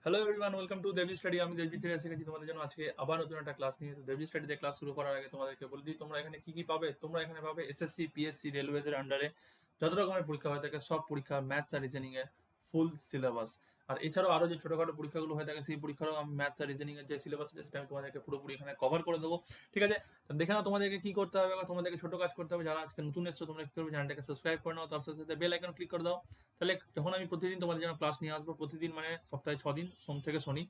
Hello everyone, welcome to দেবজি study. আমি দেবজি থেকে এসে গেছি তোমাদের জন্য আজকে আবার নতুন একটা ক্লাস নিয়ে। তো দেবজি স্টাডিতে ক্লাস শুরু করার আগে তোমাদেরকে বলে দিই, তোমরা এখানে কি কি পাবে। তোমরা এখানে পাবে এসএসসি, পিএসসি, রেলওয়েজ এর আন্ডারে যত রকমের পরীক্ষা হয়ে থাকে সব পরীক্ষা, ম্যাথস আর রিজনিং এর ফুল সিলেবাস। আর এছাড়াও আরো যে ছোটখাটো পরীক্ষাগুলো হয়ে থাকে সেই পরীক্ষারও আমি ম্যাথস আর রিজনিং এর যে সিলেবাস আছে সেটা আমি তোমাদেরকে পুরোপুরি এখানে কভার করে দেবো। ঠিক আছে, তো দেখে নাও তোমাদেরকে কি করতে হবে। তোমাদেরকে ছোট কাজ করতে হবে। যারা আজকে নতুন এসছো তোমরা কি করবে, চ্যানেলটাকে সাবস্ক্রাইব করে নাও, তার সাথে সাথে বেল আইকন ক্লিক করে দাও। তাহলে যখন আমি প্রতিদিন তোমাদের জন্য ক্লাস নিয়ে আসবো, প্রতিদিন মানে সপ্তাহে 6 দিন, সোম থেকে শনি,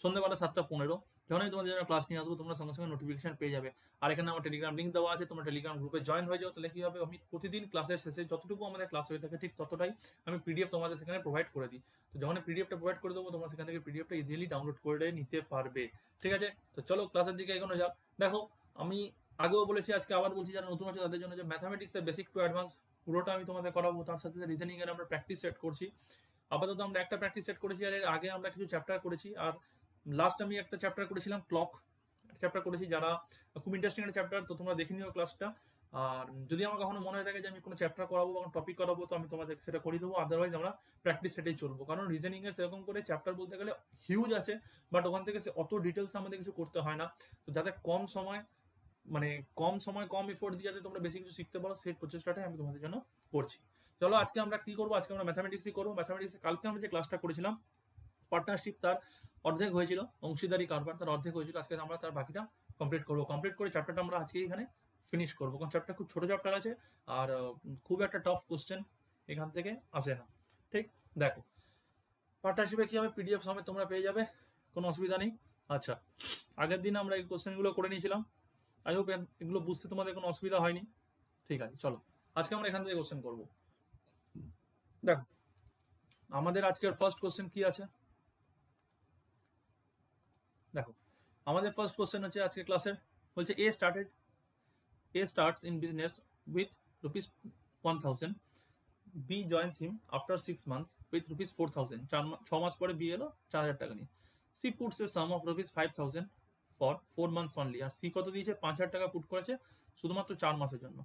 সন্ধ্যেবেলা 7টা 15, যখন আমি তোমাদের জন্য ক্লাস নিয়ে আসবো তোমরা সঙ্গে সঙ্গে নোটিফিকেশন পেয়ে যাবে। আর এখানে আমার টেলিগ্রাম লিঙ্ক দেওয়া আছে, তোমরা টেলিগ্রাম গ্রুপে জয়েন হয়ে যাও। তাহলে কি হবে, আমি প্রতিদিন ক্লাসের শেষে যতটুকু আমাদের ক্লাস হয়ে থাকে ঠিক ততটাই আমি পিডিএফ তোমাদের সেখানে প্রোভাইড করে দিই। তো যখন পিডিএফটা প্রোভাইড করে দেবো তোমরা সেখান থেকে পিডিএফটা ইজিলি ডাউনলোড করে নিতে পারবে। ঠিক আছে, তো চলো ক্লাসের দিকে এগোনো যাক। দেখো, আমি আগেও বলেছি, আজকে আবার বলছি, যারা নতুন আছে তাদের জন্য যে ম্যাথামেটিক্সের বেসিক টু অ্যাডভান্স পুরোটা আমি তোমাদের করাবো। তার সাথে রিজনিং এর আমরা প্র্যাকটিস সেট করছি। আপাতত আমরা একটা প্র্যাকটিস সেট করেছি, আর এর আগে আমরা কিছু চ্যাপ্টার করেছি। আর লাস্ট আমি একটা চ্যাপ্টার করেছিলাম ক্লক চ্যাপ্টার করেছি, যারা খুব ইন্টারেস্টিং একটা চ্যাপ্টার, তো তোমরা দেখে নিও ক্লাসটা। আর যদি আমার কখনো মনে হয়ে থাকে যে আমি কোনো চ্যাপ্টার করাবো বা কোনো টপিক করাবো, তো আমি তোমাদের সেটা করে দেবো। আদারওয়াইজ আমরা প্র্যাকটিস সেটাই চলবো, কারণ রিজনিং এর সেরকম করে চ্যাপ্টার বলতে গেলে হিউজ আছে, বাট ওখান থেকে অত ডিটেলস আমাদের কিছু করতে হয় না। তো যাতে কম সময়, মানে কম এফোর্ট দিয়ে যাতে তোমরা বেশি কিছু শিখতে পারো, সেই প্রচেষ্টাটাই আমি তোমাদের জন্য করছি। চলো আজকে আমরা কি করবো, আজকে আমরা ম্যাথামেটিক্সই করবো। ম্যাথামেটিক্সে কালকে আমরা যে ক্লাসটা করেছিলাম পার্টনারশিপ, তার অর্ধেক হয়েছিল, অংশীদারি কারবার তার অর্ধেক হয়েছিল। আজকে আমরা তার বাকিটা কমপ্লিট করবো। কমপ্লিট করে চ্যাপ্টারটা আমরা আজকে এখানে ফিনিশ করবো, কারণ চ্যাপ্টার খুব ছোট চ্যাপ্টার আছে। আর খুব একটা টাফ কোশ্চেন এখান থেকে আসে না। ঠিক, দেখো পার্টনারশিপে কি হবে, পিডিএফ সমেত তোমরা পেয়ে যাবে, কোনো অসুবিধা নেই। আচ্ছা, আগের দিন আমরা এই কোশ্চেনগুলো করে নিয়েছিলাম। আই হোপ এগুলো বুঝতে তোমাদের কোনো অসুবিধা হয়নি। ঠিক আছে, চলো আজকে আমরা এখান থেকে কোশ্চেন করবো। দেখো, আমাদের আজকের ফার্স্ট কোশ্চেন কি আছে। দেখো, আমাদের ফার্স্ট কোশ্চেন হচ্ছে আজকে ক্লাসের, বলছে A starts in business with ₹1000, B joins him after 6 months with ₹4000। 6 মাস পরে বি এলো 4000 টাকা নিয়ে। C puts a sum of ₹5000 for 4 months only. আর সি কত দিয়েছে, 5000 টাকা পুট করেছে শুধুমাত্র 4 মাসের জন্য।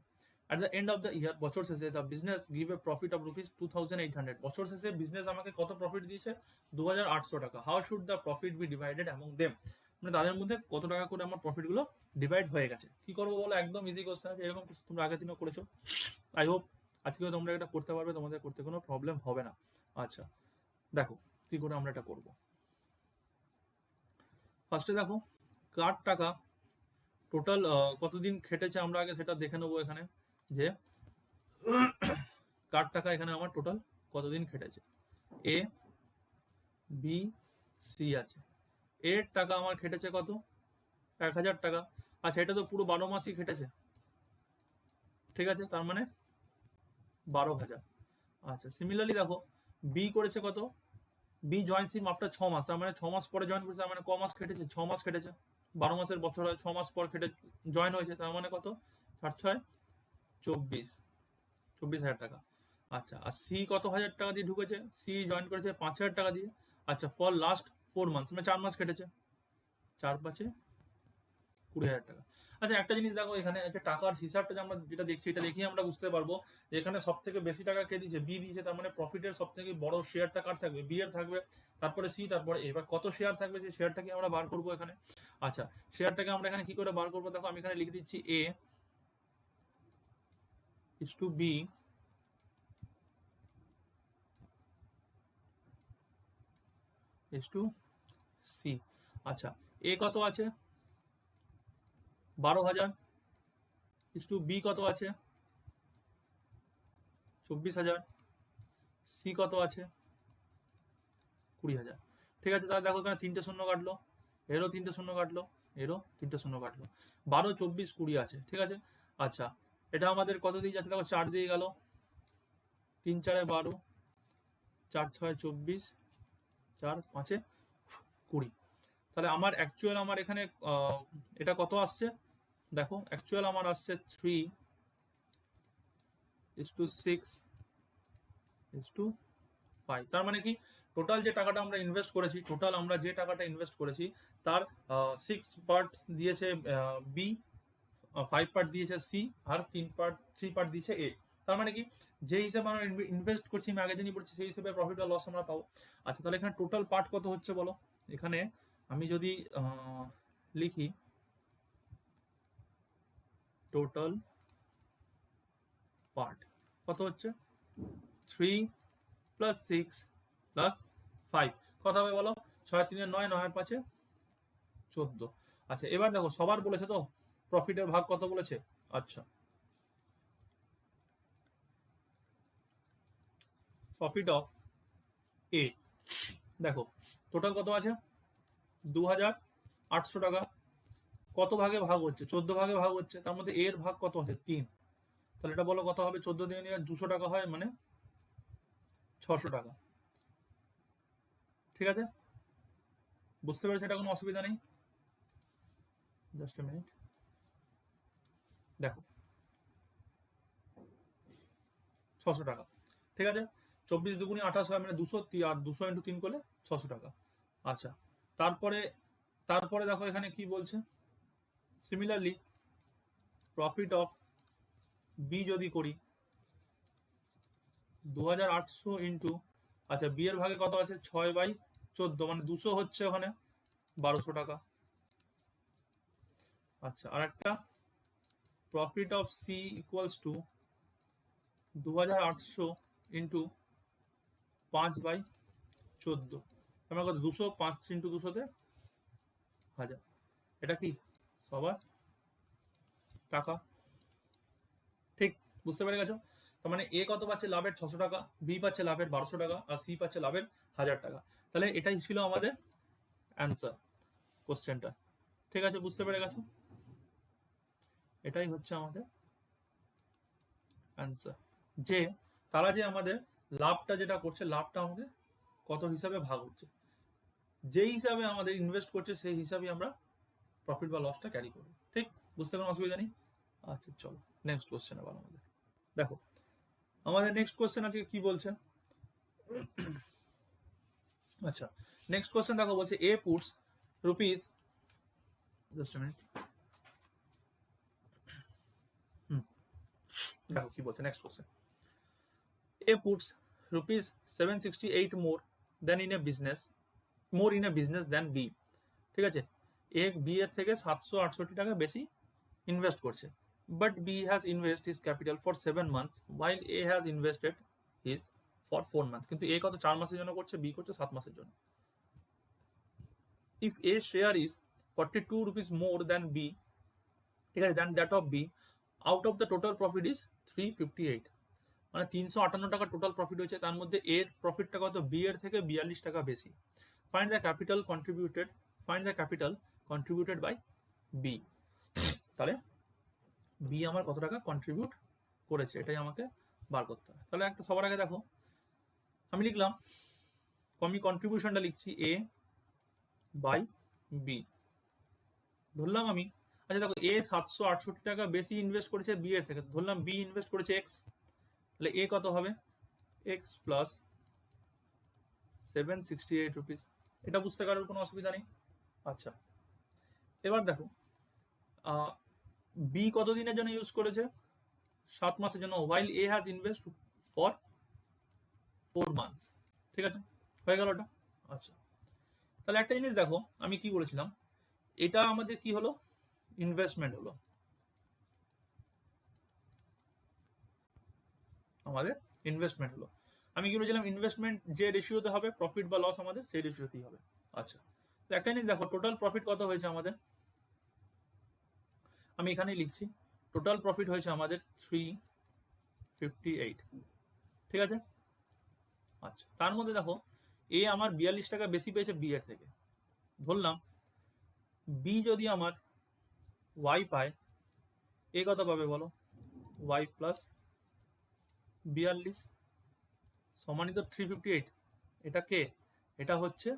At the end of the year, বছর শেষে, the business give a profit of ₹2800। বছর শেষে বিজনেস আমাকে কত প্রফিট দিয়েছে, 2800 টাকা। How should the profit be divided among them, মানে তাদের মধ্যে কত টাকা করে আমার প্রফিট গুলো ডিভাইড হয়ে গেছে। কি করবো বলো, একদম ইজি কোশ্চেন আছে, এরকম তোমরা আগের দিনও করেছো। আই হোপ আজকেও তোমরা এটা করতে পারবে, তোমাদের করতে কোনো প্রবলেম হবে না। আচ্ছা, দেখো কি করে আমরা এটা করব। ফার্স্টে দেখো, কার টাকা টোটাল কতদিন খেটেছে আমরা আগে সেটা দেখে নেবো এখানে, যে কার টাকা এখানে আমার টোটাল কতদিন খেটেছে। এ, বি, সি আছে। এর টাকা আমার খেটেছে কত, 1000 টাকা। আচ্ছা, এটা তো পুরো 12 মাসই খেটেছে। ঠিক আছে, তার মানে 12,000। আচ্ছা, সিমিলারলি দেখো, বি করেছে কত, বি জয়েন্স হিম আফটার 6 মাস, তার মানে 6 মাস পরে জয়েন করেছে, তার মানে ক মাস খেটেছে, 6 মাস খেটেছে। 12 মাসের বছর হয়, 6 মাস পর খেটে জয়েন হয়েছে, তার মানে কত, 4 × 6 = 24,000 টাকা। আচ্ছা, আর সি কত হাজার টাকা দিয়ে ঢুকেছে, সি জয়েন করেছে 5,000 টাকা দিয়ে। আচ্ছা, ফর লাস্ট 4 মান্থস, মানে 4 মাস কেটেছে, 4×5 = 20,000 টাকা। আচ্ছা, একটা জিনিস দেখো, এখানে একটা টাকার হিসাবটা যে আমরা যেটা দেখছি, এটা দেখেই আমরা বুঝতে পারবো যে এখানে সব থেকে বেশি টাকা কে দিয়েছে, বি দিয়েছে। তার মানে প্রফিটের সব থেকে বড় শেয়ারটা কার থাকবে, বি এর থাকবে, তারপরে সি, তারপরে এবার কত শেয়ার থাকবে সেই শেয়ারটাকে আমরা বার করবো এখানে। আচ্ছা, শেয়ারটাকে আমরা এখানে কি করে বার করবো, দেখো আমি এখানে লিখে দিচ্ছি A is to B is to C. আচ্ছা, এ কত আছে, 12,000, ইজ টু বি কত আছে, 24,000, সি কত আছে, 20,000। ঠিক আছে, তাহলে দেখো এখানে 3টে শূন্য কাটলো, এরও 3টে শূন্য কাটলো, এরও 3টে শূন্য কাটলো, 12, 24, 20 আছে। ঠিক আছে, আচ্ছা, এটা আমাদের কত দিয়ে যাচ্ছে, দেখো 4 দিয়ে গেল, 3×4 = 12, 4×6 = 24, 4×5 = 20। তাহলে আমার অ্যাকচুয়াল, আমার এখানে এটা কত আসছে, দেখো অ্যাকচুয়াল আমার আসছে 3:6:5। তার মানে কি, টোটাল যে টাকাটা আমরা ইনভেস্ট করেছি, তার 6 পার্ট দিয়েছে বি, 5 পার্ট দিয়েছে সি, আর 3 পার্ট দিয়েছে এ। তার মানে কি, যে হিসাবে আমরা ইনভেস্ট করছি, আমি আগে দিনই বলছি, সেই হিসাবে প্রফিট বা লস আমরা পাবো। আচ্ছা, তাহলে এখানে টোটাল পার্ট কত হচ্ছে বলো। এখানে আমি যদি লিখি টোটাল পার্ট কত হচ্ছে, 3 প্লাস 6 প্লাস 5 কত হবে বলো, 6 3 9, 9 5 14। আচ্ছা, এবার দেখো সবার বলেছে তো প্রফিটের ভাগ কত বলেছে। আচ্ছা, প্রফিট অফ এ, দেখো টোটাল কত আছে, 2800 টাকা। কত ভাগে ভাগ হচ্ছে, 14 ভাগে ভাগ হচ্ছে, তার মধ্যে এর ভাগ কত আছে, 3। তাহলে এটা বলো কত হবে, 14 দিয়ে নিয়ে 200 টাকা হয়, মানে 600 টাকা। ঠিক আছে, বুঝতে পেরেছো, এটা কোনো অসুবিধা নেই। জাস্ট এ মিনিট, দেখো 600 টাকা। ঠিক আছে, 24 দুগুণে 28 হয়, মানে 200, আর 200 ইন্টু 3 করলে 600 টাকা। আচ্ছা, তারপরে তারপরে দেখো এখানে কি বলছে, সিমিলারলি প্রফিট অফ বি যদি করি, 2800 ইন্টু, আচ্ছা বি এর ভাগে কত আছে, 6/14, মানে 200 হচ্ছে ওখানে 1200 টাকা। আচ্ছা, আর একটা profit of C equals to 2800 into 5/14, আমার কত, 200, 5 ইন্টু 200-তে 1000। এটা কি সবার টাকা। ঠিক, বুঝতে পেরে গেছো। তার মানে এ কত পাচ্ছে, লাভের 600 টাকা, বি পাচ্ছে লাভের 1200 টাকা, আর সি পাচ্ছে লাভের 1000 টাকা। তাহলে এটাই ছিল আমাদের অ্যান্সার কোশ্চেনটা। ঠিক আছে, বুঝতে পেরে গেছো, এটাই হচ্ছে আমাদের অ্যান্সার, যে তারা যে আমাদের লাভটা যেটা করছে, লাভটা আমাদের কত হিসাবে ভাগ হচ্ছে, যে হিসাবে আমাদের ইনভেস্ট করছে সেই হিসাবে আমরা প্রফিট বা লসটা ক্যারি করবো। ঠিক, বুঝতে কোনো অসুবিধা নেই। আচ্ছা চলো নেক্সট কোশ্চেন আবার আমাদের দেখো, আমাদের নেক্সট কোশ্চেন আজকে কি বলছে। আচ্ছা, নেক্সট কোশ্চেন দেখো, বলছে A puts rupees, just minute, দেখো কি বলছে next question, A puts rupees 768 more than in a business, more in a business than B. ঠিক আছে, এ বি এর থেকে 768 টাকা বেশি ইনভেস্ট করছে, but B has invest his capital for 7 months while A has invested his for 4 months। কিন্তু এ কত, 4 মাসের জন্য করছে, বি করছে 7 মাসের জন্য। If A share is 42 rupees more than B, ঠিক আছে, then that of B, out of the total profit is 358, মানে 358 টাকা টোটাল প্রফিট হয়েছে, তার মধ্যে এর প্রফিটটা কত, বি এর থেকে 42 টাকা বেশি। Find the capital contributed, find the capital contributed by B. তাহলে বি আমার কত টাকা কন্ট্রিবিউট করেছে, এটাই আমাকে বার করতে হবে। তাহলে একটা সবার আগে দেখো, আমি লিখলাম, আমি কন্ট্রিবিউশনটা লিখছি এ বাই বি, ধরলাম আমি। আচ্ছা দেখো, এ 768 টাকা বেশি ইনভেস্ট করেছে বি এর থেকে, ধরলাম বি ইনভেস্ট করেছে এক্স, তাহলে এ কত হবে, এক্স প্লাস 768 রুপিস। এটা বুঝতে কারোর কোনো অসুবিধা নেই। আচ্ছা, এবার দেখো বি কত দিনের জন্য ইউজ করেছে, 7 মাসের জন্য, while A has invest for 4 months। ঠিক আছে, হয়ে গেল ওটা। আচ্ছা, তাহলে একটা জিনিস দেখো, আমি কি বলেছিলাম, এটা আমাদের কি হলো, ইনভেস্টমেন্ট হলো, আমাদের ইনভেস্টমেন্ট হলো। আমি কি বলেছিলাম, ইনভেস্টমেন্ট যে রেশিওতে হবে প্রফিট বা লস আমাদের সেই রেশিওতেই হবে। আচ্ছা, তো একটা জিনিস দেখো, টোটাল প্রফিট কত হয়েছে আমাদের, আমি এখানেই লিখছি, টোটাল প্রফিট হয়েছে আমাদের 358। ঠিক আছে, আচ্ছা, তার মধ্যে দেখো এ আমার 42 টাকা বেশি পেয়েছে বি এর থেকে, ধরলাম বি যদি আমার ওয়াই পায়, এ কত পাবে বলো, ওয়াই প্লাস 42 সমানিত 358। এটা কে, এটা হচ্ছে,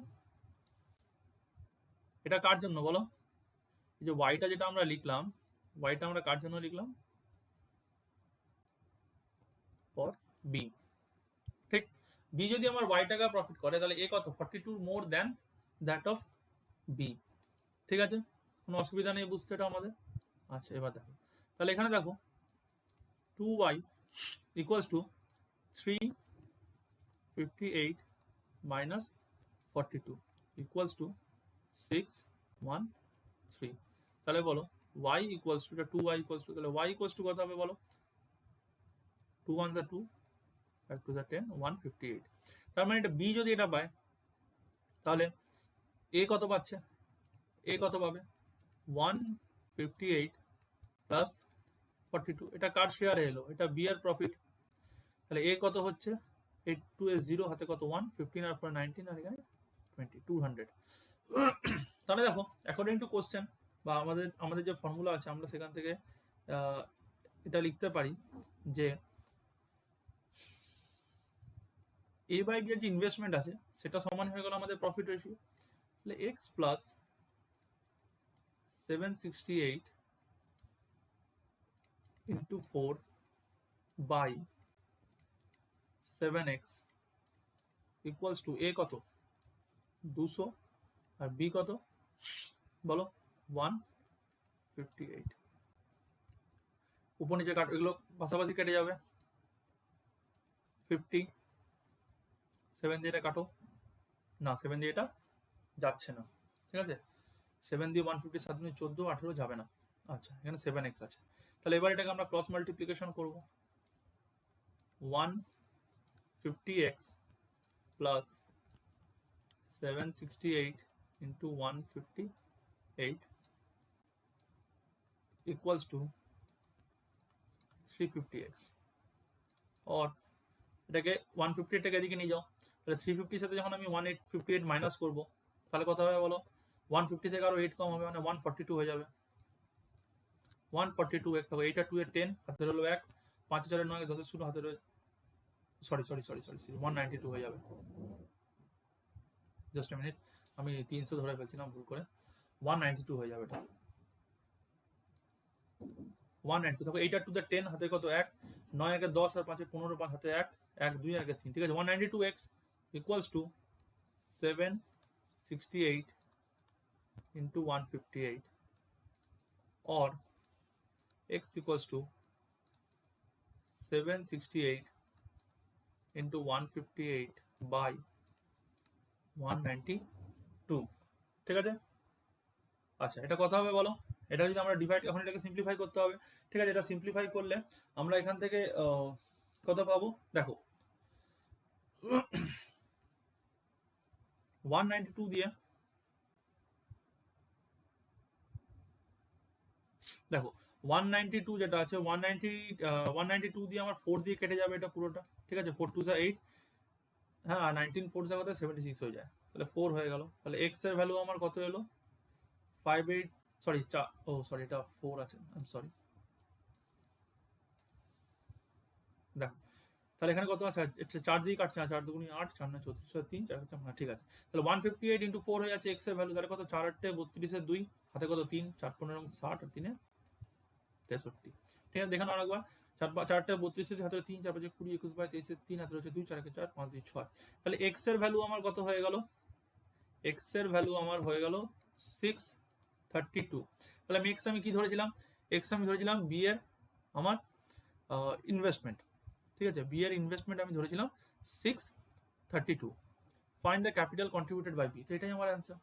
এটা কার জন্য বলো, এই যে ওয়াইটা যেটা আমরা লিখলাম, ওয়াইটা আমরা কার জন্য লিখলাম, ফর বি। ঠিক, বি যদি আমার ওয়াই টাকা প্রফিট করে, তাহলে এ কত, 42 more than that of B. ঠিক আছে, কোনো অসুবিধা নেই বুঝতে এটা আমাদের। আচ্ছা, এবার দেখো, তাহলে এখানে দেখো 2y equals to 358 minus 42 equals to 613। তাহলে বলো y ইকুয়ালস টু, এটা 2y ইকুয়ালস টু, তাহলে y ইকুয়ালস টু কত হবে বলো? 2 1 2, 5 2 10, 158। তার মানে এটা b যদি এটা পায় তাহলে a কত পাচ্ছে? a কত পাবে? 158 প্লাস 42। এটা কার শেয়ারে এলো? এটা b এর প্রফিট। তাহলে a কত হচ্ছে? 8 2 এ 0, হাতে কত 1, 15 আর 4 19, আর এখানে 20, 200। তাহলে দেখো অ্যাকর্ডিং টু কোশ্চেন বা আমাদের যে ফর্মুলা আছে আমরা সেখান থেকে এটা লিখতে পারি যে a বাই b এর যে ইনভেস্টমেন্ট আছে সেটা সমান হয়ে গেল আমাদের প্রফিট রেশিও। তাহলে x plus 768 into 4 by 7x equals to a কত? 200 আর b কত বলো? 158। উপর নিচে কাট, এগুলো পাশাপাশি কেটে যাবে। 50 7 দিয়ে এটা কাটো না, 7 দিয়ে এটা যাচ্ছে না, ঠিক আছে। 7 দিয়ে 150 7 দিয়ে 14 18 যাবে না। আচ্ছা, এখানে 7x আছে। তাহলে এবার এটাকে আমরা ক্রস মাল্টিপ্লিকেশন করব। 150x plus 768 into 158 equals to 350x। और এটাকে 158 টাকে এদিকে নিয়ে যাও, তাহলে 350 সাথে যখন আমি 158 মাইনাস করব তাহলে কত হবে বলো? 150 থেকে আরো 8 কম হবে, মানে 142 হয়ে যাবে। 142x, দেখো এইটা 2 এর 10, হাতের হলো 1, 5 4 9 10 শুরু, হাতের সরি 192 হয়ে যাবে। জাস্ট এ মিনিট, আমি 300 ধরে ফেলছিলাম ভুল করে, 192 হয়ে যাবে এটা। 192, দেখো এইটা 2 10, হাতে কত 1, 9 একে 10 আর 5 এ 15, 5 হাতে 1 1 2 আর 3, ঠিক আছে। 192x equals to 768 into 158 or x equals to 768 into 158 by 192, ঠিক আছে। আচ্ছা, এটা কথা হবে বলো? এটা যদি আমরা ডিভাইড, এখন এটাকে সিম্পলিফাই করতে হবে, ঠিক আছে। এটা সিম্পলিফাই করলে আমরা এখান থেকে কত পাবো দেখো। 192 দিয়ে দেখো 192 যেটা আছে 192 দিয়ে আমার 4 দিয়ে কেটে যাবে এটা পুরোটা, ঠিক আছে। 4 2 8, হ্যাঁ 19 4 কত 76 হয়ে যায়, তাহলে 4 হয়ে গেল। তাহলে x এর ভ্যালু আমার কত এলো? 58, সরি এটা 4 আছে, আই এম সরি। দেখো তাহলে এখানে কত আছে? 4 দিয়ে কাটছে, 4 দুগুণি 8, 4 9 34 3 4 4, হ্যাঁ ঠিক আছে। তাহলে 158 ইন্টু 4 হয়ে যাচ্ছে x এর ভ্যালু, তাহলে কত? 4 8 32 এর 2, হাতে কত 3, 4 15 60 আর 3 63, ঠিক আছে। দেখেন আরেকবার, 4 4 32 হাতে 3 4 5 20 21 22 23 3 হাতে রয়েছে 2 4 4 5 2 6। তাহলে x এর ভ্যালু আমার কত হয়ে গেল? x এর ভ্যালু আমার হয়ে গেল 632। তাহলে আমি কি ধরেছিলাম? x আমি ধরেছিলাম b এর আমার ইনভেস্টমেন্ট, ঠিক আছে। বি এর ইনভেস্টমেন্ট আমি ধরেছিলাম 632। Find the capital contributed by B, তো এটাই আমার অ্যান্সার।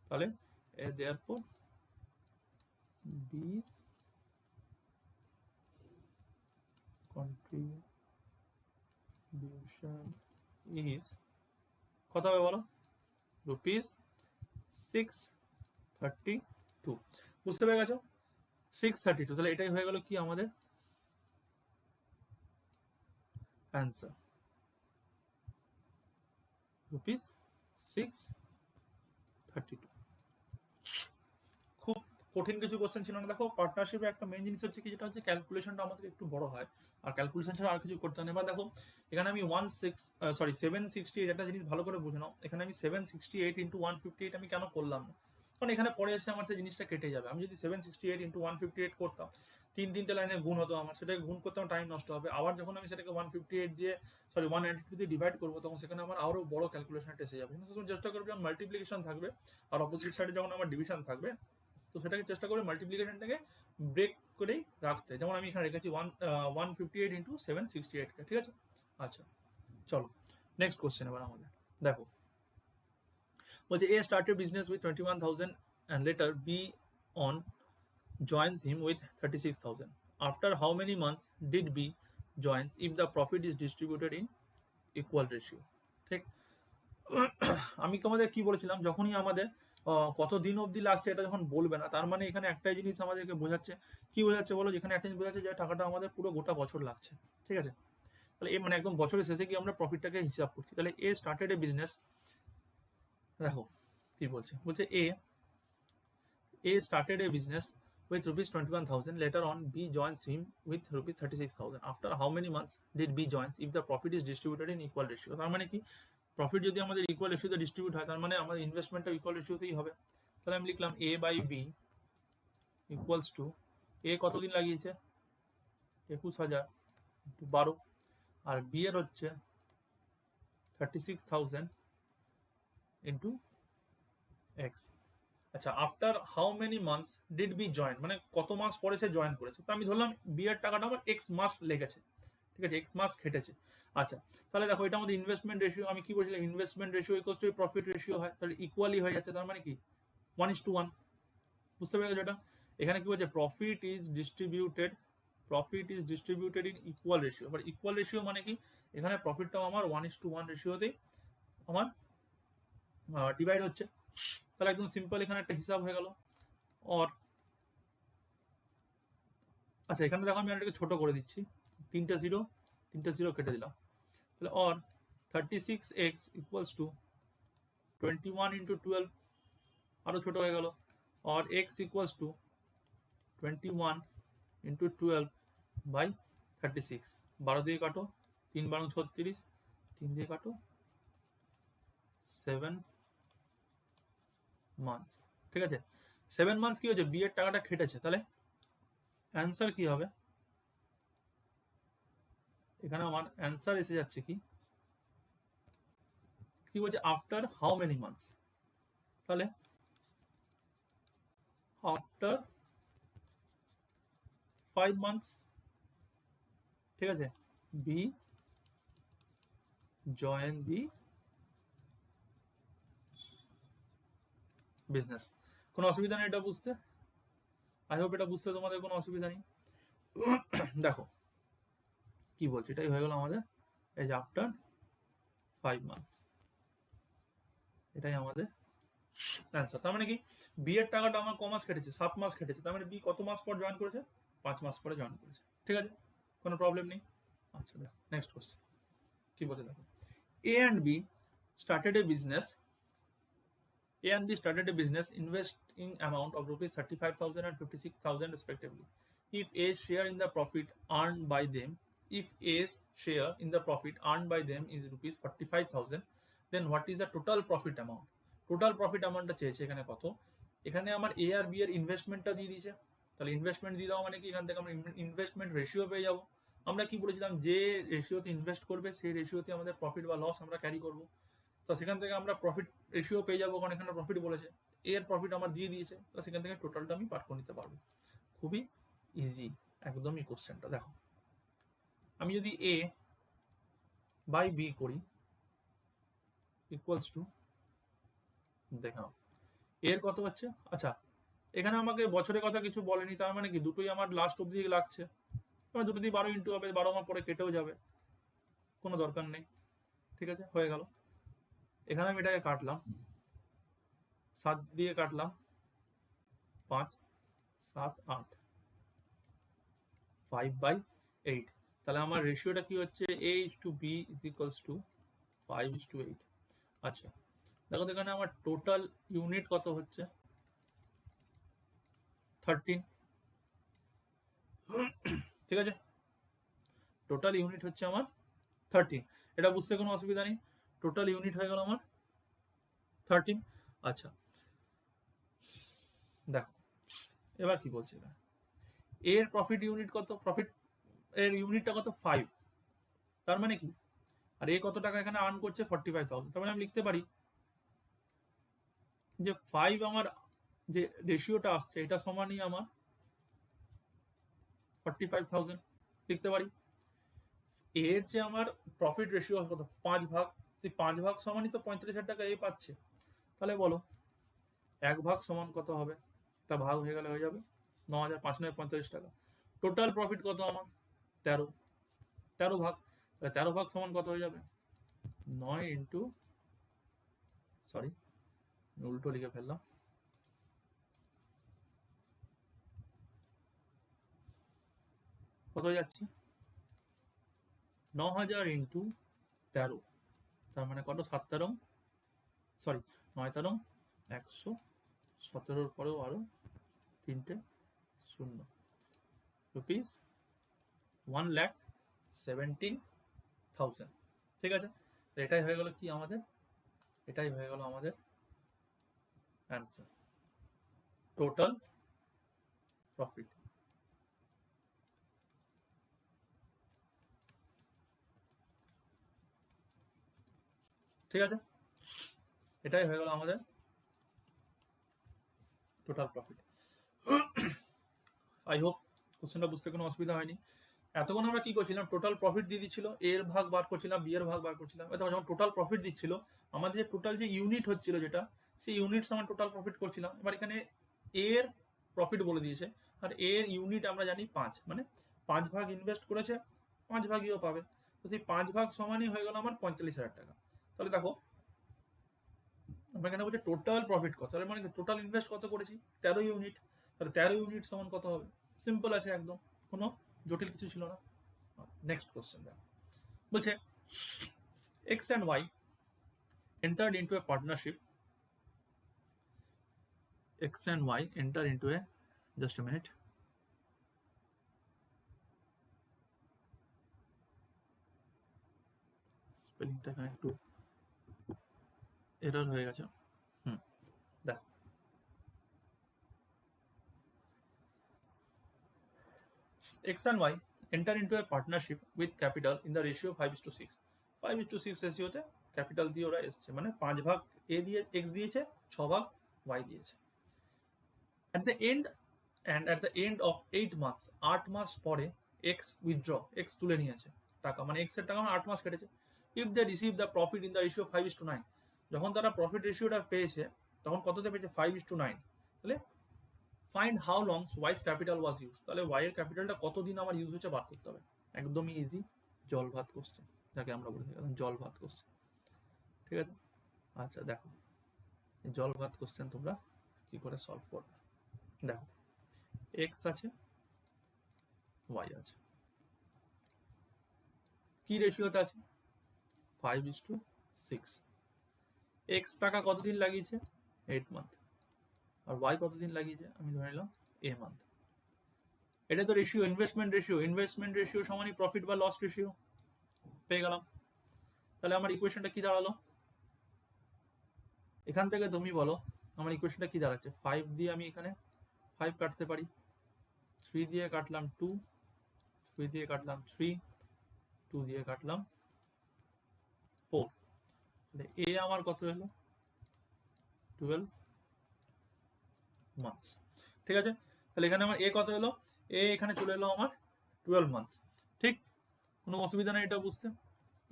তাহলে therefore B's contribution is কত হবে বলো? ₹632। বুঝতে পেরে গেছো? 632, তাহলে এটাই হয়ে গেল কি আমাদের অ্যান্সার, ₹632। খুব কঠিন কিছু কোশ্চেন ছিল না। দেখো পার্টনারশিপে একটা মেইন জিনিস হচ্ছে কি, যেটা হচ্ছে ক্যালকুলেশনটা আমাদের একটু বড় হয়, আর ক্যালকুলেশন ছাড়া আর কিছু করতে হয় না। এবার দেখো এখানে আমি 768 একটা জিনিস ভালো করে বুঝে নাও। এখানে আমি 768 ইন্টু 158 আমি কেন করলাম না? কারণ এখানে পরে এসে আমার সেই জিনিসটা কেটে যাবে। আমি যদি 768 ইন্টু 158 করতাম, 3-3টে লাইনে গুণ হতো আমার, সেটাকে গুণ করতে আমার টাইম নষ্ট হবে। আবার যখন আমি সেটাকে 192 দিয়ে ডিভাইড করবো, তখন সেখানে আমার আরো বড় ক্যালকুলেশনটা এসে যাবে। চেষ্টা করবো যখন মাল্টিপ্লিকেশন থাকবে আর অপোজিট সাইডে যখন আমার ডিভিশন থাকবে, তো সেটাকে চেষ্টা করে মাল্টিপ্লিকেশনটাকে ব্রেক করেই রাখতে, যেমন আমি এখানে রেখেছি 158 ইন্টু 768, ঠিক আছে। আচ্ছা চলো নেক্সট কোশ্চেন এবার আমাদের দেখো, বলছে A started business with 21,000 and later B on joins him with 36,000. After how many months did B joins if the profit is distributed in equal ratio? ঠিক, আমি তোমাদের কি বলেছিলাম, যখনই আমাদের কত দিন অবধি লাগছে এটা যখন বলবে না, তার মানে এখানে একটাই জিনিস আমাদেরকে বোঝাচ্ছে, কি বোঝাচ্ছে বলো, যেখানে একটা জিনিস বোঝাচ্ছে যে টাকাটা আমাদের পুরো গোটা বছর লাগছে, ঠিক আছে। তাহলে এ মানে একদম বছরের শেষে কি আমরা প্রফিটটাকে হিসাব করছি, তাহলে এ স্টার্টেড এ বিজনেস, দেখো কি বলছে, বলছে A started a business with rupees 21,000. Later on, B joins him with rupees 36,000. After how many months did B joins if the profit is distributed in equal ratio? তার মানে কি, profit যদি আমাদের equal রেশিওতে distribute হয়, তার মানে আমাদের ইনভেস্টমেন্টটা equal রেশিওতেই হবে। তাহলে আমি লিখলাম A by B equals to, A কতদিন লাগিয়েছে 21,000 12, আর B এর হচ্ছে 36,000 ইন্টু X। আচ্ছা, after how many months did B join, মানে কত মাস পরে সে জয়েন করেছে, তো আমি ধরলাম বি এর টাকাটা আমার এক্স মাস লেগেছে, ঠিক আছে, এক্স মাস খেটেছে। আচ্ছা তাহলে দেখো এটা আমাদের ইনভেস্টমেন্ট রেশিও, আমি কি বলছিলাম investment ratio equals to profit ratio হয়, তাহলে ইকুয়ালি হয়ে যাচ্ছে, তার মানে কি 1:1, বুঝতে পেরেছো এটা। এখানে কি বলছে profit is distributed in equal ratio, but equal ratio মানে কি, এখানে প্রফিটটাও আমার 1:1 রেশিওতেই আমার ডিভাইড হচ্ছে। তাহলে একদম সিম্পল এখানে একটা হিসাব হয়ে গেল। অর আচ্ছা এখানে দেখো আমি এটাকে ছোট করে দিচ্ছি, তিনটা জিরো কেটে দিলাম, তাহলে or 36x equals to 21 into 12, আরো ছোট হয়ে গেল, or x equals to 21 into 12 by 36, 12 দিয়ে কাটো, 3 12 36, 3 দিয়ে কাটো 7 মান্থস, ঠিক আছে। 7 মান্থস কি হচ্ছে, বি এর টাকাটা খেটেছে, তাহলে অ্যান্সার কি হবে, এখানে আমার অ্যান্সার এসে যাচ্ছে কি কি বলছে আফটার হাউ মেনি মান্থস, তাহলে আফটার 5 মান্থস, ঠিক আছে, বি জয়েন দি বিজনেস। কোনো অসুবিধা নেই এটা বুঝতে, আই হোপ এটা বুঝতে তোমাদের কোনো অসুবিধা নেই। দেখো কি বলছে, এটাই হয়ে গেল আমাদের এই যে আফটার 5 মান্থস, এটাই আমাদের অ্যান্সার। তার মানে কি বি এর টাকাটা আমার ক মাস কেটেছে, 7 মাস কেটেছে, তার মানে বি কত মাস পর জয়েন করেছে, 5 মাস পরে জয়েন করেছে, ঠিক আছে, কোনো প্রবলেম নেই। আচ্ছা দেখো নেক্সট কোশ্চেন কি বলছে, দেখো A and B started a business investing amount of rupees 35,000 and 56,000 respectively. If A's share in the profit earned by them is rupees 45,000, then what is the total profit amount? Total profit অ্যামাউন্টটা চেয়েছে এখানে কত, এখানে আমার এ আর B এর ইনভেস্টমেন্টটা দিয়ে দিয়েছে, তাহলে ইনভেস্টমেন্ট দিয়ে দেওয়া মানে কি, এখান থেকে আমরা ইনভেস্টমেন্ট রেশিও পেয়ে যাবো। আমরা কি বলেছিলাম, যে রেশিওতে ইনভেস্ট করবে সেই রেশিওতে আমাদের প্রফিট বা লস আমরা ক্যারি করবো, তো সেখান থেকে আমরা প্রফিট রেশিও পেয়ে যাবো, কারণ এখানে প্রফিট বলেছে, এর প্রফিট আমার দিয়ে দিয়েছে, তো সেখান থেকে টোটালটা আমি পার করে নিতে পারবো। খুবই ইজি একদমই কোশ্চেনটা। দেখো আমি যদি এ বাই বি করি ইকুয়ালস টু, দেখো এর কত হচ্ছে, আচ্ছা এখানে আমাকে বছরের কথা কিছু বলেনি, তার মানে কি দুটোই আমার লাস্ট অব্দি লাগছে, মানে দুটো দিয়ে 12 ইন্টু হবে, 12 আমার পরে কেটেও যাবে, কোনো দরকার নেই, ঠিক আছে হয়ে গেল। এখানে আমি এটাকে কাটলাম, 7 দিয়ে কাটলাম 5 7 8, 5/8, তাহলে আমার রেশিওটা কি হচ্ছে A:B = 5:8। আচ্ছা দেখো এখানে আমার টোটাল ইউনিট কত হচ্ছে 13, ঠিক আছে, টোটাল ইউনিট হচ্ছে আমার 13, এটা বুঝতে কোনো অসুবিধা নেই, টোটাল ইউনিট হয়ে গেল আমার 13। আচ্ছা দেখো এবার কি বলছে, এর প্রফিট ইউনিট কত, প্রফিট এর ইউনিটটা কত 5, তার মানে কি, আর এ কত টাকা এখানে আর্ন করছে 45,000, তার মানে আমি লিখতে পারি যে 5 আমার যে রেশিওটা আসছে এটা সমানই আমার 45,000 লিখতে পারি। এর যে আমার প্রফিট রেশিও কত 5 ভাগ, সেই 5 ভাগ সমানই তো 45,000 টাকা এ পাচ্ছে। তাহলে বলো 1 ভাগ সমান কত হবে? একটা ভাগ হয়ে গেলে হয়ে যাবে 9,545 টাকা। টোটাল প্রফিট কত আমার 13, 13 ভাগ, তাহলে 13 ভাগ সমান কত হয়ে যাবে 9 ইন্টু, সরি উল্টো লিখে ফেললাম, কত যাচ্ছে 9,000 ইন্টু 13, তার মানে কত 7 সরি 9 117 পরেও আরো 3টে 0 রুপিস 1,17,000। ঠিক আছে, এটাই হয়ে গেল কি আমাদের, এটাই হয়ে গেল আমাদের অ্যান্সার, টোটাল প্রফিট। ঠিক আছে, এটাই হয়ে গেল আমাদের টোটাল প্রফিট। আই হোপ কোশ্চেনটা বুঝতে কোনো অসুবিধা হয়নি। এতক্ষণ আমরা কি করছিলাম, টোটাল প্রফিট দিয়ে দিচ্ছিল, এর ভাগ বার করছিলাম, বি এর ভাগ বার করছিলাম। যখন টোটাল প্রফিট দিচ্ছিল আমাদের যে টোটাল যে ইউনিট হচ্ছিল যেটা, সেই ইউনিট সমান টোটাল প্রফিট করছিলাম। এবার এখানে এর প্রফিট বলে দিয়েছে, আর এর ইউনিট আমরা জানি 5, মানে 5 ভাগ ইনভেস্ট করেছে 5 ভাগইও পাবে। তো সেই 5 ভাগ সমানই হয়ে গেল আমার 45,000 টাকা। তাহলে দেখো আমরা এখানে বলছি টোটাল প্রফিট কত, তাহলে মানে টোটাল ইনভেস্ট কত করেছি 13 ইউনিট, তাহলে 13 ইউনিট সমান কত হবে? সিম্পল আছে একদম, কোনো জটিল কিছু ছিল না। নেক্সট কোশ্চেন দেখো, বলছে X and Y entered into a partnership. X and Y enter into a, just a minute, স্পেলিংটা এখানে একটু এরর হয়ে গেছে। দেখো X and Y enter into a partnership with capital in the ratio 5:6, 5:6 রেশিওতে capital দিয়ে ওরা এসছে, মানে 5 ভাগ এ দিয়ে এক্স দিয়েছে, 6 ভাগ ওয়াই দিয়েছে। at the end of 8 months, 8 মাস পরে এক্স উইথড্র, এক্স তুলে নিয়েছে টাকা, মানে এক্স এর টাকা 8 মাস কেটেছে। If they receive the profit in the ratio 5:9, যখন তারা প্রফিট রেশিওটা পেয়েছে তখন কততে পেয়েছে 5:9, তাহলে find how long wise capital was use, তাহলে ওয়াই এর ক্যাপিটালটা কতদিন আমার ইউজ হচ্ছে বার করতে হবে। একদমই ইজি, জল ভাত কোশ্চেন যাকে আমরা বলে থাকি, জল ভাত কোশ্চেন। ঠিক আছে, আচ্ছা দেখো জল ভাত কোশ্চেন তোমরা কি করে সলভ করবে। দেখো এক্স আছে, ওয়াই আছে, কি রেশিওতে আছে 5:6। এক্স টাকা কতদিন লাগিয়েছে 8 মান্থ, আর ওয়াই কতদিন লাগিয়েছে আমি ধরে নিলাম এ মান্থ। এটা তো ratio, investment ratio, investment ratio সমানই প্রফিট বা লস রেশিও, পেয়ে গেলাম। তাহলে আমার ইকুয়েশনটা কি দাঁড়ালো, এখান থেকে তুমি বলো আমার ইকুয়েশনটা কি দাঁড়াচ্ছে। 5 দিয়ে আমি এখানে 5 কাটতে পারি, 3 দিয়ে কাটলাম 2, 3 দিয়ে কাটলাম 3, 2 দিয়ে কাটলাম 4, তাহলে এ আমার কত হলো 12 মান্থস। ঠিক আছে, তাহলে এখানে আমার এ কত হলো, এ এখানে চলে এলো আমার 12 মান্থস। ঠিক, কোনো অসুবিধা নেই এটা বুঝতে।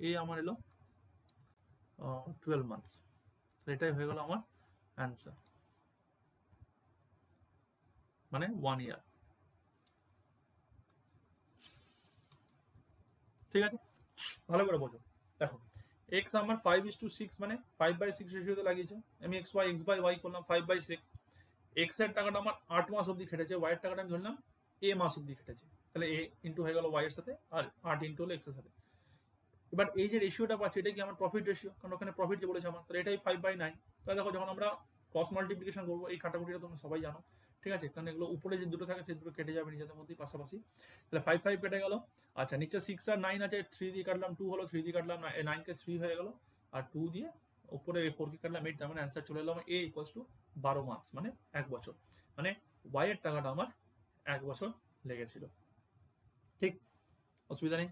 এ আমার এলো 12 মান্থস, এটাই হয়ে গেল আমার অ্যান্সার, মানে 1 ইয়ার। ঠিক আছে, ভালো করে বোঝো। দেখো এক্স আমার 5:6, মানে 5/6 রেশিওতে লাগিয়েছে। আমি এক্স বাই ওয়াই করলাম 5/6। এক্স এর টাকাটা আমার 8 মাস অবধি খেটেছে, ওয়াই এর টাকাটা আমি ধরলাম এ মাস অবধি খেটেছে, তাহলে এ ইন্টু হয়ে গেল ওয়াই এর সাথে, আর 8 ইন্টু হলো এক্স এর সাথে। এবার এই যে রেশিওটা পাচ্ছি এটা কি আমার প্রফিট রেশিও, কারণ ওখানে প্রফিট যে বলেছে আমার, তাহলে এটাই 5/9। তাহলে দেখো যখন আমরা ক্রস মাল্টিপ্লিকেশন করবো, এই কাটাকুটিটা তোমরা সবাই জানো। ঠিক আছে, কারণ এগুলো উপরে যে দুটো থাকে সেই দুটো কেটে যাবে নিজেদের মধ্যেই পাশাপাশি, তাহলে 5 কেটে গেল। আচ্ছা নিচে 6 আর 9 আছে, 3 দিয়ে কাটলাম 2 হলো, 3 দিয়ে কাটলাম 9 কে 3 হয়ে গেল, আর 2 দিয়ে উপরে 4 কে কাটলাম 8, তার মানে অ্যান্সার চলে এলো আমার এ ইকুয়ালস টু 12 মাস, মানে 1 বছর, মানে ওয়াই এর টাকাটা আমার 1 বছর লেগেছিল। ঠিক, অসুবিধা নেই।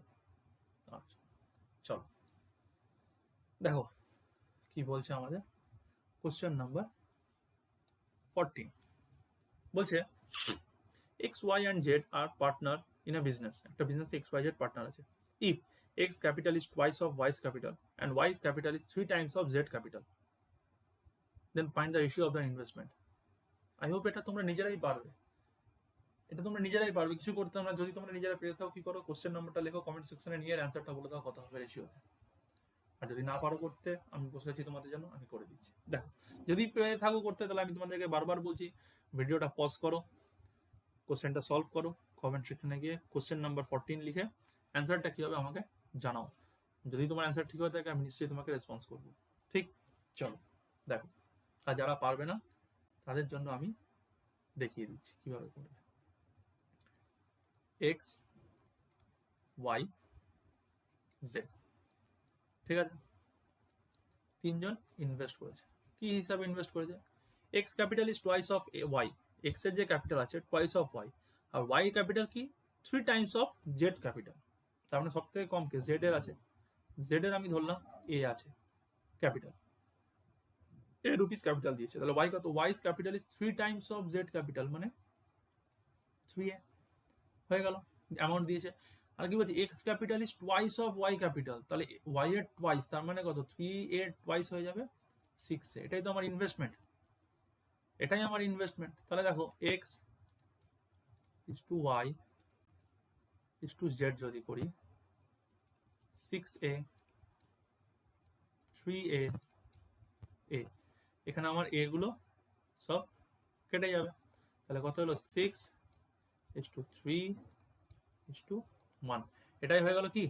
আচ্ছা চলো দেখো কি বলছে আমাদের কোশ্চেন নাম্বার 14। বলছে X Y and Z are partner in a business, একটা বিজনেসে এক্স ওয়াই জেড পার্টনার আছে। If X capital is twice of Y's capital and Y's capital is 3 times of Z capital, then find the ratio of the investment. I hope এটা তোমরা নিজেরাই পারবে, এটা তোমরা নিজেরাই পারবে, কিছু করতে হবে না। যদি তোমরা নিজেরা পেরে থাও, কি করো, কোশ্চেন নাম্বারটা লেখো কমেন্ট সেকশনে, নিয়ে অ্যান্সারটা বলে দাও কত হবে রেশিওতে। আর যদি না পারো করতে, আমি বসে আছি তোমাদের জন্য, আমি করে দিচ্ছি। দেখো, যদি পেরে থাকো করতে, তাহলে আমি তোমাদেরকে বারবার বলছি, ভিডিওটা পজ করো, কোশ্চেনটা সলভ করো, কমেন্ট সেকশনে গিয়ে কোশ্চেন নাম্বার 14 লিখে অ্যান্সারটা কি হবে আমাকে জানাও। যদি তোমার অ্যান্সার ঠিক হয়ে থাকে, আমি নিশ্চয়ই তোমাকে রেসপন্স করবো। ঠিক, চলো দেখো। আর যারা পারবে না তাদের জন্য আমি দেখিয়ে দিচ্ছি কিভাবে করবে। এক্স ওয়াই জেড, ঠিক আছে, তিনজন ইনভেস্ট করেছে। কি হিসাবে ইনভেস্ট করেছে? X capital is twice of Y, X এর যে ক্যাপিটাল আছে টুয়াইস অফ ওয়াই, আর ওয়াই ক্যাপিটাল কি 3 টাইমস অফ জেড ক্যাপিটাল। তার মানে সব থেকে কম কে জেড এর আছে, জেড এর আমি ধরলাম এ আছে ক্যাপিটাল, এ রুপিস ক্যাপিটাল দিয়েছে, তাহলে ওয়াই কত, Y's capital is 3 times of Z capital, মানে 3a হয়ে গেল, অ্যামাউন্ট দিয়েছে। আর কি বলছে, X capital is twice of Y capital, তাহলে ওয়াই এর টুয়াইস, তার মানে কত, 3a টুয়াইস হয়ে যাবে 6a। এটাই তো আমার ইনভেস্টমেন্ট, এটাই আমার ইনভেস্টমেন্ট। তাহলে দেখো X is to Y is to Z যদি করি, 6a 3a a, এখানে আমার এ গুলো সব কেটে যাবে, তাহলে কত হলো 6:3:1। এটাই হয়ে গেল কি,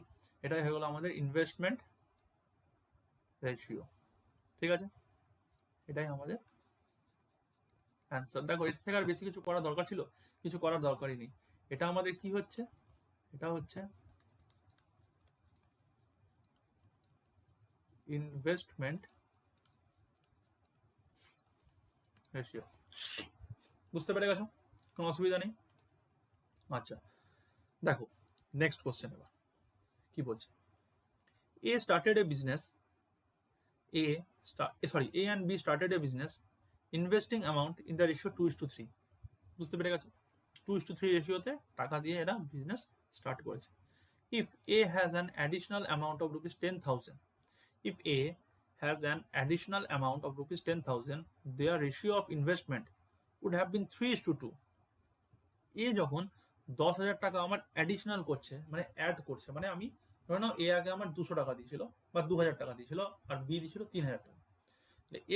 এটাই হয়ে গেল আমাদের ইনভেস্টমেন্ট রেশিও। ঠিক আছে, এটাই আমাদের অ্যান্সার। দেখো, এর থেকে আর বেশি কিছু করার দরকার ছিল, কিছু করার দরকারই নেই। এটা আমাদের কি হচ্ছে, এটা হচ্ছে ইনভেস্টমেন্ট রেশিও। বুঝতে পেরে গেছো? কোনো অসুবিধা নেই। আচ্ছা দেখো, নেক্সট কোশ্চেন এবার কি বলছে। A started a business, A and B started a business investing amount in the ratio 2:3। বুঝতে পেরে গেছো? 2:3 রেশিওতে টাকা দিয়ে এরা বিজনেস স্টার্ট করেছে। If A has an additional amount of rupees 10,000, if A has an additional amount of rupees 10,000, their ratio of investment would have been 3:2। A যখন 10,000 টাকা আমার অ্যাডিশনাল করছে, মানে অ্যাড করছে, মানে আমি ধরে নাও এ আগে আমার 200 টাকা দিয়েছিল বা 2,000 টাকা দিয়েছিল, আর বি দিয়েছিল 3,000 টাকা।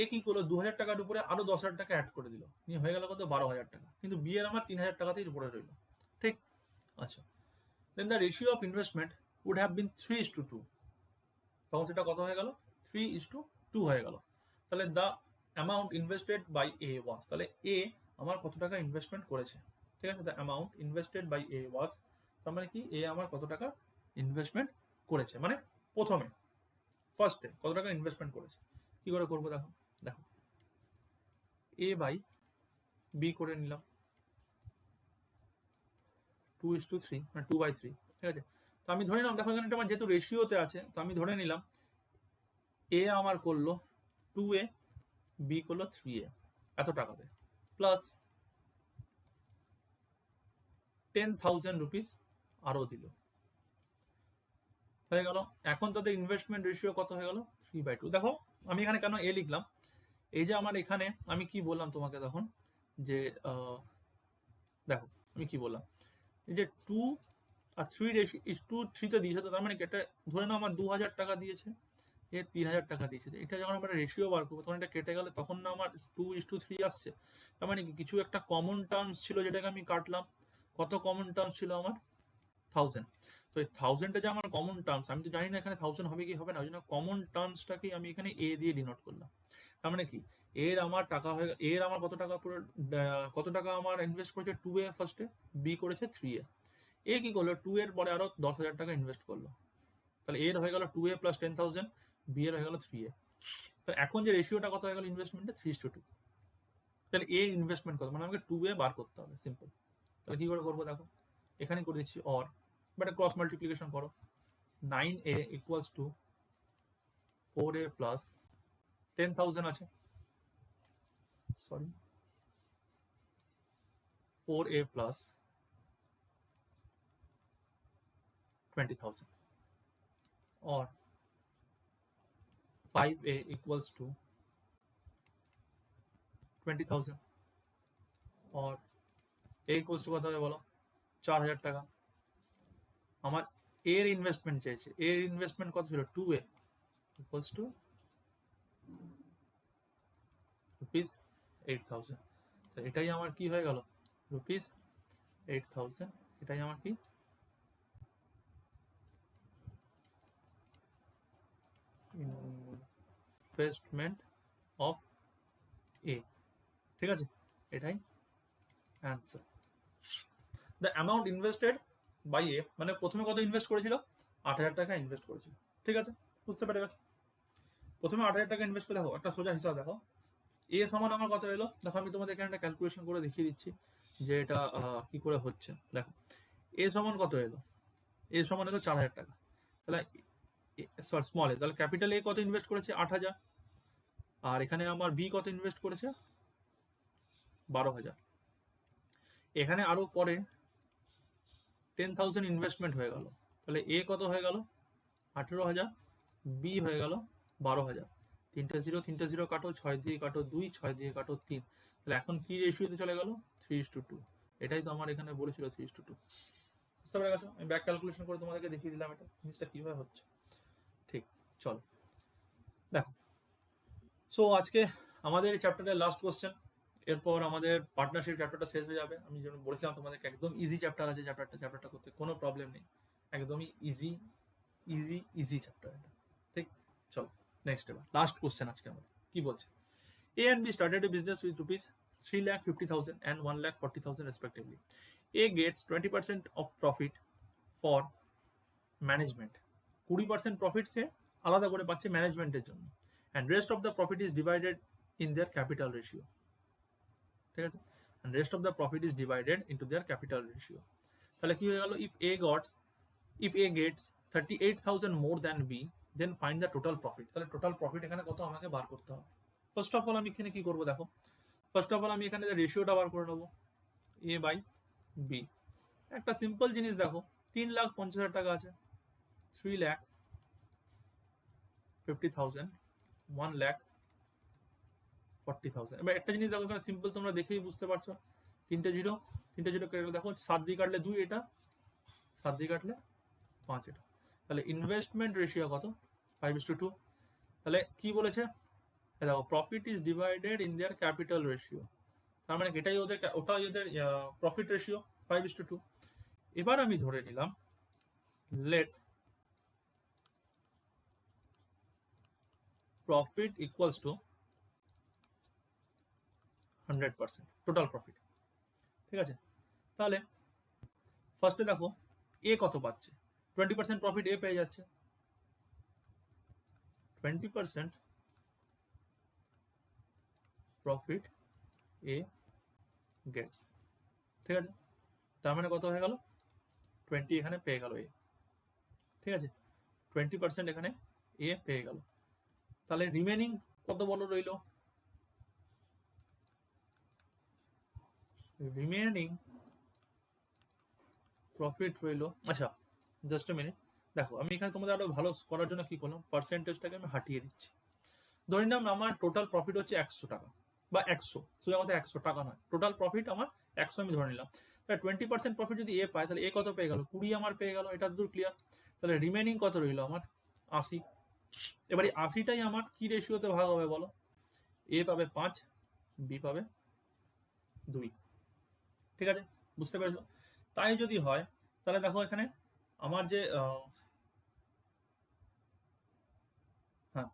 এ কি করলো, 2,000 টাকার উপরে আরো 10,000 টাকা অ্যাড করে দিল, নিয়ে হয়ে গেল কত, 12,000 টাকা। কিন্তু বি এর আমার 3,000 টাকাতেই উপরে রইল। ঠিক, আচ্ছা, then the ratio of investment would have been 3:2। তখন সেটা কত হয়ে গেল, 3:2 হয়ে গেল। তাহলে দ্য অ্যামাউন্ট ইনভেস্টেড বাই এ ওয়াজ, তাহলে এ আমার কত টাকা ইনভেস্টমেন্ট করেছে। ঠিক আছে, দ্য অ্যামাউন্ট ইনভেস্টেড বাই এ ওয়াজ, তার মানে কি, এ আমার কত টাকা ইনভেস্টমেন্ট করেছে, মানে প্রথমে ফার্স্টে কত টাকা ইনভেস্টমেন্ট করেছে। কি করে করবো দেখো, দেখো এ বাই বি করে নিলাম 2:3, মানে 2/3। ঠিক আছে, তো আমি ধরে নিলাম, দেখো এখানে আমার যেহেতু রেশিওতে আছে, তো আমি ধরে নিলাম এ আমার করলো 2a, বি করলো 3a, এত টাকাতে, প্লাস 10,000 রুপিস আরো দিল, হয়ে গেল। এখন তাদের ইনভেস্টমেন্ট রেশিও কত হয়ে গেল, 3/2। দেখো আমি এখানে কেন এ লিখলাম, এই যে আমার এখানে আমি কি বললাম তোমাকে তখন, যে দেখো আমি কি বললাম, এই যে 2 আর 3 রেশিও 2:3 দিয়েছে, তো তার মানে এটা ধরে নাও আমার 2,000 টাকা দিয়েছে, এ 3,000 টাকা দিয়েছে। এটা যখন আমরা রেশিও বার করবো, তখন এটা কেটে গেলে তখন না আমার 2:3 আসছে। তার মানে কি, কিছু একটা কমন টার্মস ছিল যেটাকে আমি কাটলাম। কত কমন টার্মস ছিল আমার, 1000। তো এই 1000টা যে আমার কমন টার্মস, আমি তো জানি না এখানে 1000 হবে কি হবে না, ওই জন্য কমন টার্মসটাকেই আমি এখানে এ দিয়ে ডিনোট করলাম। তার মানে কি, এর আমার টাকা হয়ে, এর আমার কত টাকা পুরো, কত টাকা আমার ইনভেস্ট করেছে 2a ফার্স্টে, বি করেছে 3a। এ কি করলো, 2 এর পরে আরো 10,000 টাকা ইনভেস্ট করলো, তাহলে এর হয়ে গেল 2a প্লাস 10,000, বি এর হয়ে গেল 3a। তাহলে এখন যে রেশিওটা কত হয়ে গেল ইনভেস্টমেন্টে, 3:2। তাহলে এ ইনভেস্টমেন্ট কত, মানে আমাকে 2a বার করতে হবে, সিম্পল। তাহলে কি করে করবো দেখো, এখানে করে দিচ্ছি অর, বাট ক্রস মাল্টিপ্লিকেশন করো, 9a equals to 4a plus 10,000 আছে, sorry 4a plus 20,000 or 5A equals to 20,000 or A equals to কত হবে বলো 4,000 টাকা আমার এর ইনভেস্টমেন্ট চাইছে এর ইনভেস্টমেন্ট কত ছিল 2A equals to rupees 8,000 তো এটাই আমার কি হয়ে গেল rupees 8,000 এটাই আমার কি ইনভেস্টমেন্ট অফ এ ঠিক আছে এটাই answer the amount invested by A মানে প্রথমে কত ইনভেস্ট করেছিল 8,000 টাকা ইনভেস্ট করেছিল ঠিক আছে বুঝতে পেরে গেছো প্রথমে 8,000 টাকা ইনভেস্ট করে দেখো একটা সোজা হিসাব দেখো এ সমান আমার কত এলো দেখো আমি তোমাদের এখানে একটা ক্যালকুলেশন করে দেখিয়ে দিচ্ছি যে এটা কি করে হচ্ছে দেখো এ সমান কত এলো এ সমান এলো 4,000 টাকা তাহলে সরি স্মল এ তাহলে ক্যাপিটাল এ কত ইনভেস্ট করেছে 8,000 আর এখানে আমার বি কত ইনভেস্ট করেছে 12,000 এখানে আরো পরে 10,000 ইনভেস্টমেন্ট হয়ে গেল তাহলে এ কত হয়ে গেল 18,000 বি হয়ে গেল 12,000 তিনটে জিরো কাটো 6 দিয়ে কাটো 2 6 দিয়ে কাটো 3 তাহলে এখন কি রেশিওতে চলে গেল 3:2 এটাই তো আমার এখানে বলেছিল 3:2 বুঝতে পেরে গেছো আমি ব্যাক ক্যালকুলেশন করে তোমাদেরকে দেখিয়ে দিলাম এটা জিনিসটা কিভাবে হচ্ছে ঠিক চলো দেখো সো আজকে আমাদের এই চ্যাপ্টারের লাস্ট কোশ্চেন এরপর আমাদের পার্টনারশিপ চ্যাপ্টারটা শেষ হয়ে যাবে আমি যেমন বলেছিলাম তোমাদেরকে একদম ইজি চ্যাপ্টার আছে চ্যাপ্টারটা করতে কোনো প্রবলেম নেই একদমই ইজি চ্যাপ্টার এটা ঠিক চলো নেক্সট এবার লাস্ট কোশ্চেন আজকে আমাদের কি বলছে A and B started a business with rupees 3,50,000 and 1,40,000 respectively. A gets 20% of profit for management. 20% profit সে আলাদা করে পাচ্ছে ম্যানেজমেন্টের জন্য and rest of the profit is divided in their capital ratio. ঠিক আছে and rest of the profit is divided into their capital ratio. তাহলে কি হয়ে গেল if A gets 38,000 more than B then find the total profit. তাহলে total profit এখানে কত আমাকে বার করতে হবে ফার্স্ট অফ অল আমি এখানে কি করবো দেখো ফার্স্ট অফ অল আমি এখানে রেশিওটা বার করে নেবো এ বাই বি একটা সিম্পল জিনিস দেখো 3,50,000 টাকা আছে 3,50,000 1,40,000 এবার একটা জিনিস দেখো এখানে সিম্পল তোমরা দেখেই বুঝতে পারছো তিনটে জিরো কেটে দেখো 7 দিয়ে কাটলে 2 এটা 7 দিয়ে কাটলে 5 এটা তাহলে ইনভেস্টমেন্ট রেশিও কত 5:2 তাহলে কি বলেছে দেখো profit is divided in their capital ratio তার মানে এটাই ওটাই ওদের প্রফিট রেশিও 5:2 এবার আমি ধরে নিলাম let profit equals to 100% total profit ঠিক আছে তাহলে ফার্স্টে দেখো এ কত পাচ্ছে 20% প্রফিট এ পেয়ে যাচ্ছে 20% প্রফিট এ গেটস ঠিক আছে তার মানে কত হয়ে গেল 20 এখানে পেয়ে গেল এ ঠিক আছে 20% এখানে এ পেয়ে গেল তাহলে রিমেনিং কত বলো রইল রিমেনিং প্রফিট রইল আচ্ছা জাস্ট এ মিনিট দেখো আমি এখানে তোমাদের আরো ভালো করার জন্য কি করলাম পার্সেন্টেজটাকে আমি হাটিয়ে দিচ্ছি ধরে নিলাম আমার টোটাল প্রফিট হচ্ছে 100 টাকা বা 100 সোজা কথা 100 টাকা নয় টোটাল প্রফিট আমার 100 আমি ধরে নিলাম তাহলে 20% প্রফিট যদি এ পায় তাহলে এ কত পেয়ে গেল 20 আমার পেয়ে গেল এটা দূর ক্লিয়ার তাহলে রিমেনিং কত রইল আমার 80 এবার এই 80টাই আমার কি রেশিওতে ভাগ হবে বলো এ পাবে 5 বি পাবে 2 ঠিক আছে বুঝতে পেরেছো তাই যদি হয় তাহলে দেখো এখানে আমার যে হ্যাঁ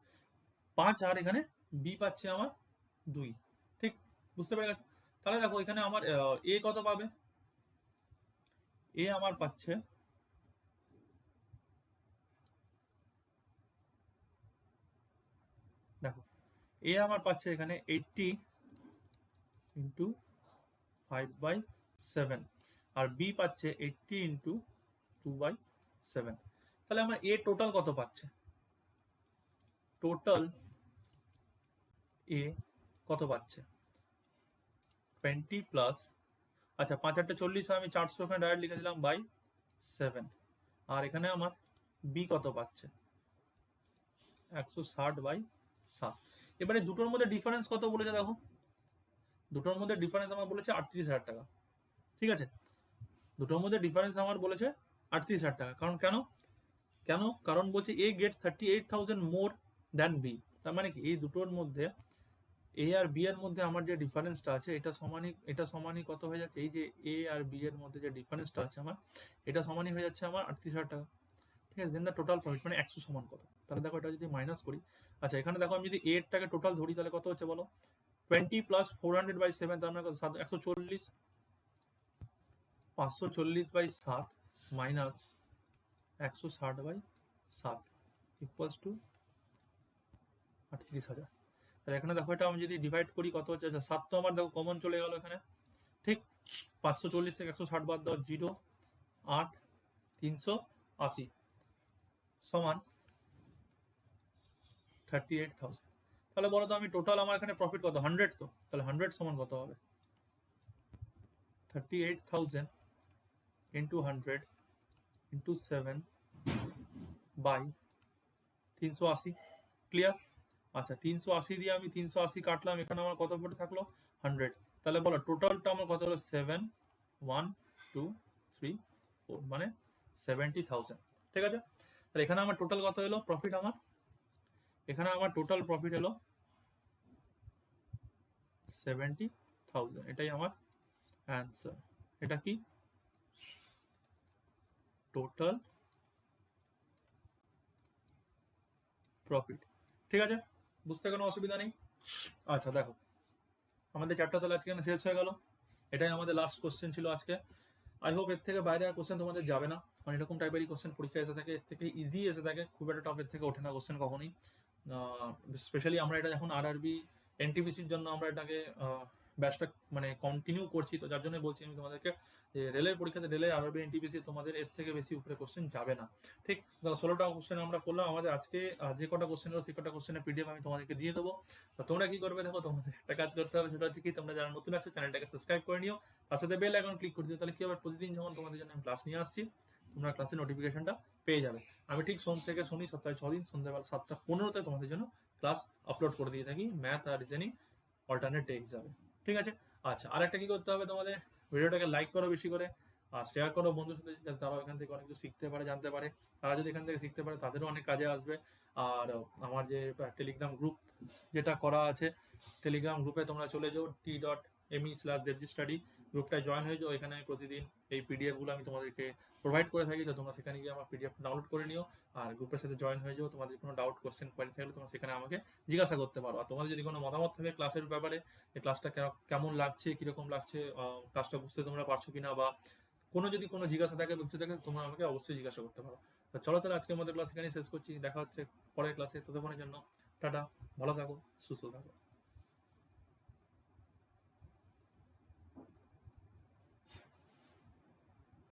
5 আর এখানে বি পাচ্ছে আমার 2 ঠিক বুঝতে পেরে গেছো তাহলে দেখো এখানে আমার এ কত পাবে এ আমার পাচ্ছে দেখো এ আমার পাচ্ছে এখানে 80 ইন্টু 5/7 আর বি পাচ্ছে 80 ইন্টু 2/7 তাহলে আমার এ টোটাল কত পাচ্ছে টোটাল এ কত পাচ্ছে 20 প্লাস আচ্ছা 5 8 40 আমি 400 এখানে ডাইরেক্ট লিখে দিলাম বাই 7 আর এখানে আমার বি কত পাচ্ছে 160/7। এবারে দুটোর মধ্যে ডিফারেন্স কত বলেছে দেখো, দুটোর মধ্যে ডিফারেন্স আমার বলেছে 38,000 টাকা। ঠিক আছে, দুটোর মধ্যে ডিফারেন্স আমার বলেছে 38,000 টাকা। কারণ কেন কেন কারণ বলছে এ গেটস 38,000 মোর দ্যান বি। তার মানে কি এই দুটোর মধ্যে এ আর বি এর মধ্যে আমার যে ডিফারেন্সটা আছে এটা সমানই কত হয়ে যাচ্ছে, এই যে এ আর বি এর মধ্যে যে ডিফারেন্সটা আছে আমার, এটা সমানই হয়ে যাচ্ছে আমার 38,000 টাকা। ঠিক আছে, দেন দ্য টোটাল প্রফিট মানে 100 সমান কত। তাহলে দেখো এটা যদি মাইনাস করি, আচ্ছা এখানে দেখো আমি যদি এরটাকে টোটাল ধরি তাহলে কত হচ্ছে বলো, 20 প্লাস 400/7, তার মানে কত 140, 540/7 মাইনাস 160/7 ইকুয়ালস টু 38,000। তাহলে এখানে দেখো এটা আমি যদি ডিভাইড করি কত হচ্ছে, আচ্ছা 7 তো আমার দেখো কমন চলে গেল এখানে, ঠিক 540 থেকে 160 বাদ দাও 0, 8, 380 সমান 38,000। তাহলে বলো তো আমি টোটাল আমার এখানে প্রফিট কত, 100 তো, তাহলে 100 সমান কত হবে, 38,000 ইন্টু 100 ইন্টু 7/380। ক্লিয়ার? আচ্ছা 380 দিয়ে আমি 380 কাটলাম, এখানে আমার কত পড়ে থাকলো 100। তাহলে বলো টোটালটা আমার কত হলো 7, 1, 2, 3, 4 মানে 70,000। ঠিক আছে, তাহলে এখানে আমার টোটাল কত এলো প্রফিট, আমার এখানে আমার টোটাল প্রফিট এলো 70,000। এটাই আমার অ্যান্সার। এটা কি টোটাল প্রফিট। ঠিক আছে, বুঝতে কোনো অসুবিধা নেই। আচ্ছা দেখো আমাদের চ্যাপ্টার তাহলে আজকে এখানে শেষ হয়ে গেল, এটাই আমাদের লাস্ট কোশ্চেন ছিল আজকে। আই হোপ এর থেকে বাইরে আর কোশ্চেন তোমাদের যাবে না, কারণ এরকম টাইপেরই কোশ্চেন পরীক্ষা এসে থাকে, এর থেকে ইজি এসে থাকে, খুব একটা টপের থেকে ওঠে না কোশ্চেন কখনোই। স্পেশালি আমরা এটা যখন আরআরবি এনটিপিসির জন্য আমরা এটাকে ব্যাচটা মানে কন্টিনিউ করছি, তো যার জন্য বলছি আমি তোমাদেরকে যে রেলের পরীক্ষাতে রেলের আরআরবি এনটিপিসি তোমাদের এর থেকে বেশি উপরে কোশ্চেন যাবে না। ঠিক, 16টা কোশ্চেন আমরা করলাম, আমাদের আজকে যে কটা কোশ্চেন হলো সেই কটা কোশ্চেনের পিডিএফ আমি তোমাদেরকে দিয়ে দেবো। তো তোমরা কি করবে দেখো, তোমাদের একটা কাজ করতে হবে, সেটা হচ্ছে কি তোমরা যারা নতুন আছো চ্যানেলটাকে সাবস্ক্রাইব করে নিও, তার সাথে বেল আইকন ক্লিক করে দিও, তাহলে কি হবে প্রতিদিন যখন তোমাদের জন্য আমি ক্লাস নিয়ে আসছি তোমরা ক্লাসের নোটিফিকেশনটা পেয়ে যাবে। আমি ঠিক সোম থেকে শনি সপ্তাহে 6 দিন সন্ধ্যাবেলা 7টা 15-তে তোমাদের জন্য ক্লাস আপলোড করে দিয়ে থাকি, ম্যাথ আর রিজনিং অল্টারনেট ডে হিসাবে। ঠিক আছে, আচ্ছা আর একটা কি করতে হবে তোমাদের, ভিডিওটাকে লাইক করো বেশি করে, আর শেয়ার করো বন্ধুর সাথে, যাতে তারাও এখান থেকে অনেক কিছু শিখতে পারে, জানতে পারে। তারা যদি এখান থেকে শিখতে পারে তাদেরও অনেক কাজে আসবে। আর আমার যে টেলিগ্রাম গ্রুপ যেটা করা আছে, টেলিগ্রাম গ্রুপে তোমরা চলে যাও t.me/devgstudy, গ্রুপটায় জয়েন হয়ে যাও। এখানে প্রতিদিন এই পিডিএফ গুলো আমি তোমাদেরকে প্রোভাইড করে থাকি, তো তোমরা সেখানে গিয়ে আমার পিডিএফ ডাউনলোড করে নিও আর গ্রুপের সাথে জয়েন হয়ে যাও। তোমাদের কোনো ডাউট কোশ্চেন কোয়ারি থাকলে তোমরা সেখানে আমাকে জিজ্ঞাসা করতে পারো। আর তোমাদের যদি কোনো মতামত থাকে ক্লাসের ব্যাপারে, এই ক্লাসটা কেমন লাগছে, কিরকম লাগছে, ক্লাসটা বুঝতে তোমরা পারছো কিনা, বা যদি কোনো জিজ্ঞাসা থাকে বুঝতে থাকে, তোমরা আমাকে অবশ্যই জিজ্ঞাসা করতে পারো। তো চলো তাহলে আজকের মতো ক্লাস এখানেই শেষ করছি, দেখা হচ্ছে পরের ক্লাসে। ততক্ষণের জন্য টাটা, ভালো থাকো, সুস্থ থাকো।